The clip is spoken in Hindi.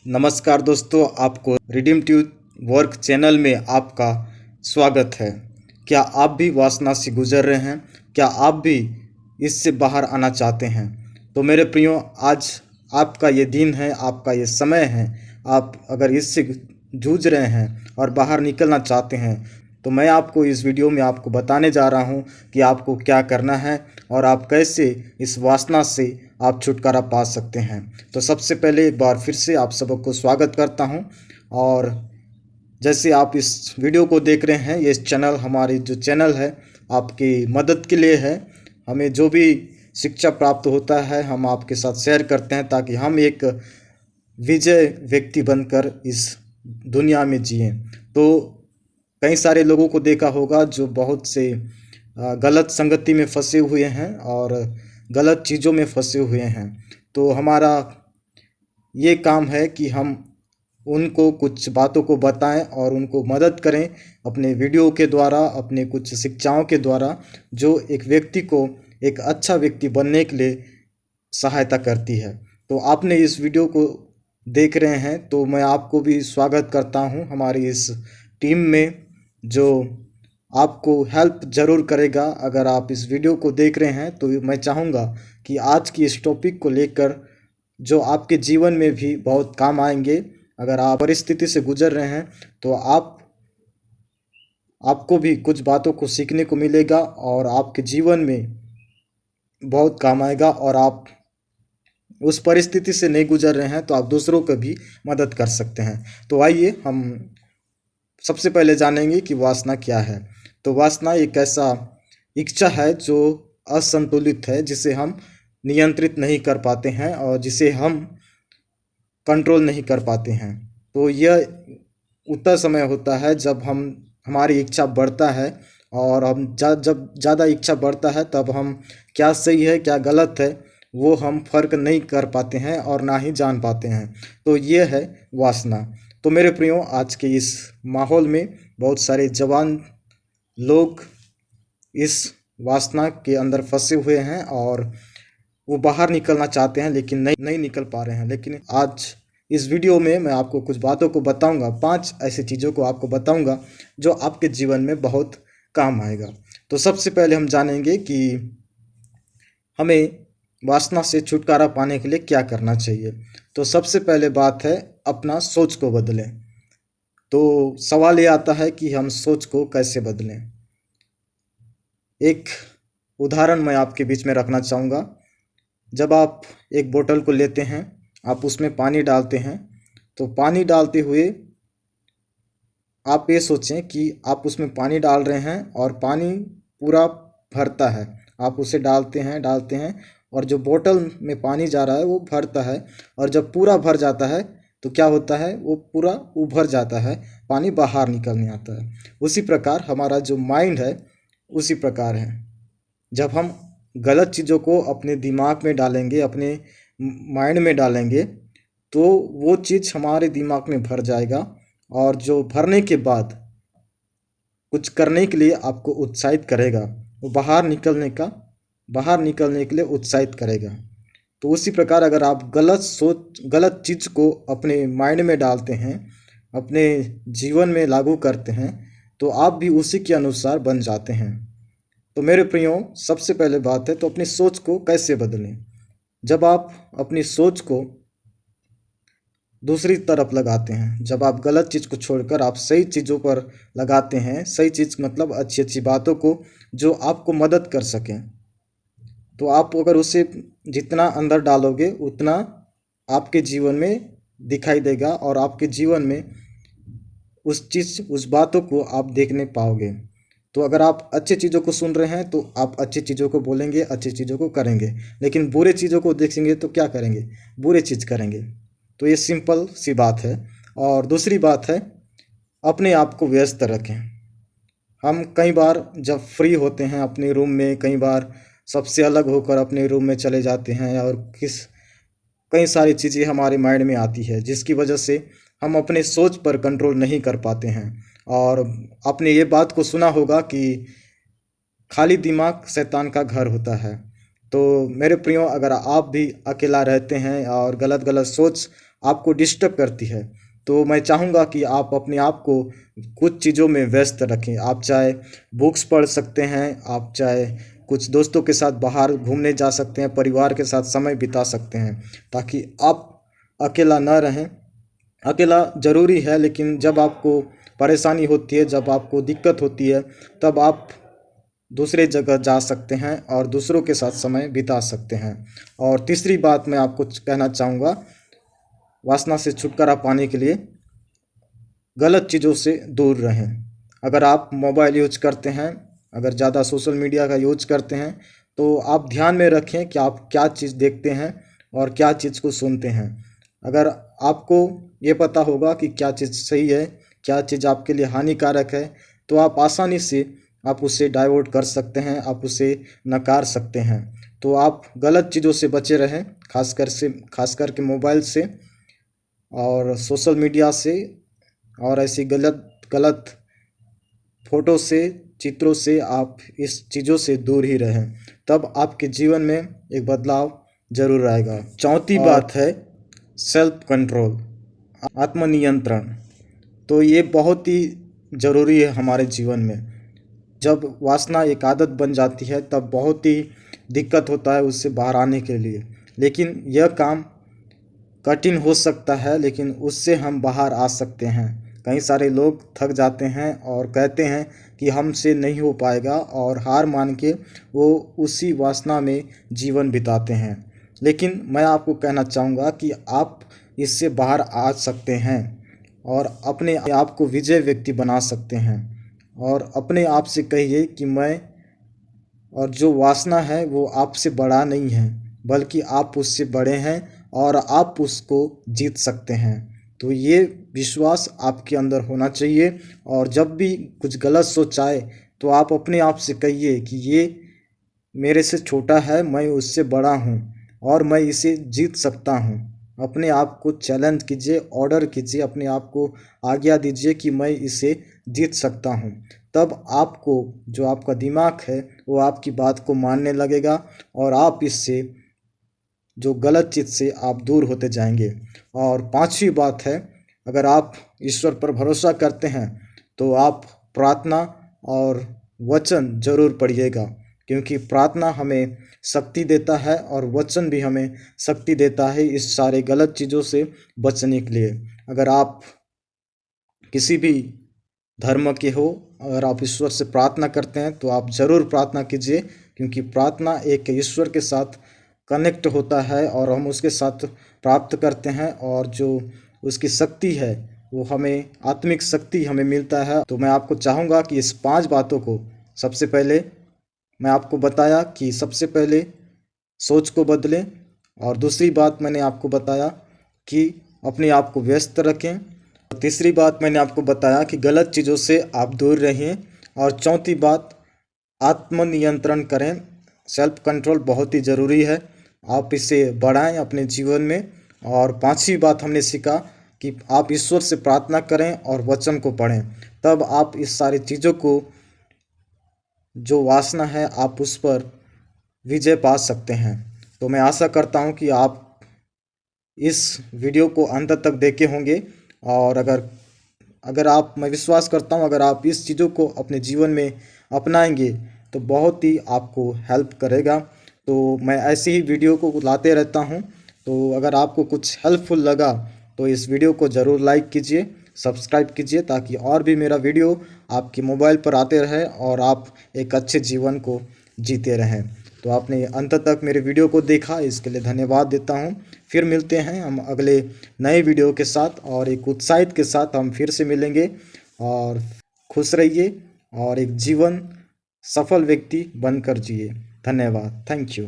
नमस्कार दोस्तों, आपको रिडीम्टिव वर्क चैनल में आपका स्वागत है। क्या आप भी वासना से गुजर रहे हैं? क्या आप भी इससे बाहर आना चाहते हैं? तो मेरे प्रियो, आज आपका ये दिन है, आपका ये समय है। आप अगर इससे जूझ रहे हैं और बाहर निकलना चाहते हैं तो मैं आपको इस वीडियो में आपको बताने जा रहा हूँ कि आपको क्या करना है और आप कैसे इस वासना से आप छुटकारा पा सकते हैं। तो सबसे पहले एक बार फिर से आप सबको स्वागत करता हूं। और जैसे आप इस वीडियो को देख रहे हैं, ये चैनल हमारी जो चैनल है आपकी मदद के लिए है। हमें जो भी शिक्षा प्राप्त होता है हम आपके साथ शेयर करते हैं ताकि हम एक विजय व्यक्ति बनकर इस दुनिया में जिएं। तो कई सारे लोगों को देखा होगा जो बहुत से गलत संगति में फंसे हुए हैं और गलत चीज़ों में फंसे हुए हैं। तो हमारा ये काम है कि हम उनको कुछ बातों को बताएं और उनको मदद करें अपने वीडियो के द्वारा, अपने कुछ शिक्षाओं के द्वारा, जो एक व्यक्ति को एक अच्छा व्यक्ति बनने के लिए सहायता करती है। तो आपने इस वीडियो को देख रहे हैं तो मैं आपको भी स्वागत करता हूं हमारी इस टीम में, जो आपको हेल्प ज़रूर करेगा। अगर आप इस वीडियो को देख रहे हैं तो मैं चाहूँगा कि आज की इस टॉपिक को लेकर जो आपके जीवन में भी बहुत काम आएंगे। अगर आप परिस्थिति से गुजर रहे हैं तो आपको भी कुछ बातों को सीखने को मिलेगा और आपके जीवन में बहुत काम आएगा। और आप उस परिस्थिति से नहीं गुजर रहे हैं तो आप दूसरों को भी मदद कर सकते हैं। तो आइए हम सबसे पहले जानेंगे कि वासना क्या है। तो वासना एक ऐसा इच्छा है जो असंतुलित है, जिसे हम नियंत्रित नहीं कर पाते हैं और जिसे हम कंट्रोल नहीं कर पाते हैं। तो यह उतना समय होता है जब हमारी इच्छा बढ़ता है और जब ज़्यादा इच्छा बढ़ता है तब हम क्या सही है क्या गलत है वो हम फर्क नहीं कर पाते हैं और ना ही जान पाते हैं। तो ये है वासना। तो मेरे प्रियो, आज के इस माहौल में बहुत सारे जवान लोग इस वासना के अंदर फंसे हुए हैं और वो बाहर निकलना चाहते हैं लेकिन नहीं निकल पा रहे हैं। लेकिन आज इस वीडियो में मैं आपको कुछ बातों को बताऊंगा, 5 ऐसी चीज़ों को आपको बताऊंगा जो आपके जीवन में बहुत काम आएगा। तो सबसे पहले हम जानेंगे कि हमें वासना से छुटकारा पाने के लिए क्या करना चाहिए। तो सबसे पहले बात है, अपना सोच को बदलें। तो सवाल ये आता है कि हम सोच को कैसे बदलें। एक उदाहरण मैं आपके बीच में रखना चाहूँगा। जब आप एक बोतल को लेते हैं, आप उसमें पानी डालते हैं, तो पानी डालते हुए आप ये सोचें कि आप उसमें पानी डाल रहे हैं और पानी पूरा भरता है। आप उसे डालते हैं और जो बोतल में पानी जा रहा है वो भरता है, और जब पूरा भर जाता है तो क्या होता है, वो पूरा उभर जाता है, पानी बाहर निकलने आता है। उसी प्रकार हमारा जो माइंड है उसी प्रकार है। जब हम गलत चीज़ों को अपने दिमाग में डालेंगे, अपने माइंड में डालेंगे, तो वो चीज़ हमारे दिमाग में भर जाएगा और जो भरने के बाद कुछ करने के लिए आपको उत्साहित करेगा, वो बाहर निकलने के लिए उत्साहित करेगा। तो उसी प्रकार अगर आप गलत चीज़ को अपने माइंड में डालते हैं, अपने जीवन में लागू करते हैं, तो आप भी उसी के अनुसार बन जाते हैं। तो मेरे प्रियो, सबसे पहले बात है तो अपनी सोच को कैसे बदलें। जब आप अपनी सोच को दूसरी तरफ लगाते हैं, जब आप गलत चीज़ को छोड़कर आप सही चीज़ों पर लगाते हैं, सही चीज़ मतलब अच्छी अच्छी बातों को जो आपको मदद कर सकें, तो आप अगर उसे जितना अंदर डालोगे उतना आपके जीवन में दिखाई देगा और आपके जीवन में उस बातों को आप देखने पाओगे। तो अगर आप अच्छी चीज़ों को सुन रहे हैं तो आप अच्छी चीज़ों को बोलेंगे, अच्छी चीज़ों को करेंगे। लेकिन बुरे चीज़ों को देखेंगे तो क्या करेंगे, बुरे चीज़ करेंगे। तो ये सिंपल सी बात है। और दूसरी बात है, अपने आप को व्यस्त रखें। हम कई बार जब फ्री होते हैं अपने रूम में, कई बार सबसे अलग होकर अपने रूम में चले जाते हैं और कई सारी चीज़ें हमारे माइंड में आती है जिसकी वजह से हम अपने सोच पर कंट्रोल नहीं कर पाते हैं। और आपने ये बात को सुना होगा कि खाली दिमाग शैतान का घर होता है। तो मेरे प्रियो, अगर आप भी अकेला रहते हैं और गलत गलत सोच आपको डिस्टर्ब करती है, तो मैं चाहूँगा कि आप अपने आप को कुछ चीज़ों में व्यस्त रखें। आप चाहे बुक्स पढ़ सकते हैं, आप चाहे कुछ दोस्तों के साथ बाहर घूमने जा सकते हैं, परिवार के साथ समय बिता सकते हैं, ताकि आप अकेला ना रहें। अकेला ज़रूरी है, लेकिन जब आपको परेशानी होती है, जब आपको दिक्कत होती है, तब आप दूसरे जगह जा सकते हैं और दूसरों के साथ समय बिता सकते हैं। और तीसरी बात मैं आपको कहना चाहूँगा, वासना से छुटकारा पाने के लिए गलत चीज़ों से दूर रहें। अगर आप मोबाइल यूज करते हैं, अगर ज़्यादा सोशल मीडिया का यूज करते हैं, तो आप ध्यान में रखें कि आप क्या चीज़ देखते हैं और क्या चीज़ को सुनते हैं। अगर आपको ये पता होगा कि क्या चीज़ सही है, क्या चीज़ आपके लिए हानिकारक है, तो आप आसानी से आप उसे डाइवर्ट कर सकते हैं, आप उसे नकार सकते हैं। तो आप गलत चीज़ों से बचे रहें, खास करके मोबाइल से और सोशल मीडिया से, और ऐसी गलत गलत फोटो से, चित्रों से आप इस चीज़ों से दूर ही रहें। तब आपके जीवन में एक बदलाव जरूर आएगा। चौथी बात है सेल्फ कंट्रोल, आत्मनियंत्रण। तो ये बहुत ही ज़रूरी है हमारे जीवन में। जब वासना एक आदत बन जाती है, तब बहुत ही दिक्कत होता है उससे बाहर आने के लिए। लेकिन यह काम कठिन हो सकता है, लेकिन उससे हम बाहर आ सकते हैं। कई सारे लोग थक जाते हैं और कहते हैं कि हमसे नहीं हो पाएगा, और हार मान के वो उसी वासना में जीवन बिताते हैं। लेकिन मैं आपको कहना चाहूँगा कि आप इससे बाहर आ सकते हैं और अपने आप को विजय व्यक्ति बना सकते हैं। और अपने आप से कहिए कि मैं, और जो वासना है वो आपसे बड़ा नहीं है, बल्कि आप उससे बड़े हैं और आप उसको जीत सकते हैं। तो ये विश्वास आपके अंदर होना चाहिए। और जब भी कुछ गलत सोच आए, तो आप अपने आप से कहिए कि ये मेरे से छोटा है, मैं उससे बड़ा हूँ और मैं इसे जीत सकता हूँ। अपने आप को चैलेंज कीजिए, ऑर्डर कीजिए, अपने आप को आज्ञा दीजिए कि मैं इसे जीत सकता हूँ। तब आपको, जो आपका दिमाग है, वो आपकी बात को मानने लगेगा और आप इससे, जो गलत चीज़ से आप दूर होते जाएंगे। और पांचवी बात है, अगर आप ईश्वर पर भरोसा करते हैं, तो आप प्रार्थना और वचन जरूर पढ़िएगा, क्योंकि प्रार्थना हमें शक्ति देता है और वचन भी हमें शक्ति देता है इस सारे गलत चीज़ों से बचने के लिए। अगर आप किसी भी धर्म के हो, अगर आप ईश्वर से प्रार्थना करते हैं, तो आप ज़रूर प्रार्थना कीजिए, क्योंकि प्रार्थना एक ईश्वर के साथ कनेक्ट होता है और हम उसके साथ प्राप्त करते हैं, और जो उसकी शक्ति है वो हमें, आत्मिक शक्ति हमें मिलता है। तो मैं आपको चाहूँगा कि इस 5 बातों को, सबसे पहले मैं आपको बताया कि सबसे पहले सोच को बदलें, और दूसरी बात मैंने आपको बताया कि अपने आप को व्यस्त रखें, और तीसरी बात मैंने आपको बताया कि गलत चीज़ों से आप दूर रहें, और चौथी बात आत्मनियंत्रण करें। सेल्फ कंट्रोल बहुत ही ज़रूरी है, आप इसे बढ़ाएं अपने जीवन में। और पांचवी बात हमने सीखा कि आप ईश्वर से प्रार्थना करें और वचन को पढ़ें, तब आप इस सारी चीज़ों को, जो वासना है, आप उस पर विजय पा सकते हैं। तो मैं आशा करता हूं कि आप इस वीडियो को अंत तक देखे होंगे, और अगर आप, मैं विश्वास करता हूं, अगर आप इस चीज़ों को अपने जीवन में अपनाएंगे, तो बहुत ही आपको हेल्प करेगा। तो मैं ऐसी ही वीडियो को लाते रहता हूं। तो अगर आपको कुछ हेल्पफुल लगा, तो इस वीडियो को ज़रूर लाइक कीजिए, सब्सक्राइब कीजिए, ताकि और भी मेरा वीडियो आपके मोबाइल पर आते रहे और आप एक अच्छे जीवन को जीते रहें। तो आपने अंत तक मेरे वीडियो को देखा, इसके लिए धन्यवाद देता हूं। फिर मिलते हैं हम अगले नए वीडियो के साथ, और एक उत्साहित के साथ हम फिर से मिलेंगे। और खुश रहिए और एक जीवन सफल व्यक्ति बनकर जिए। धन्यवाद। Thank you.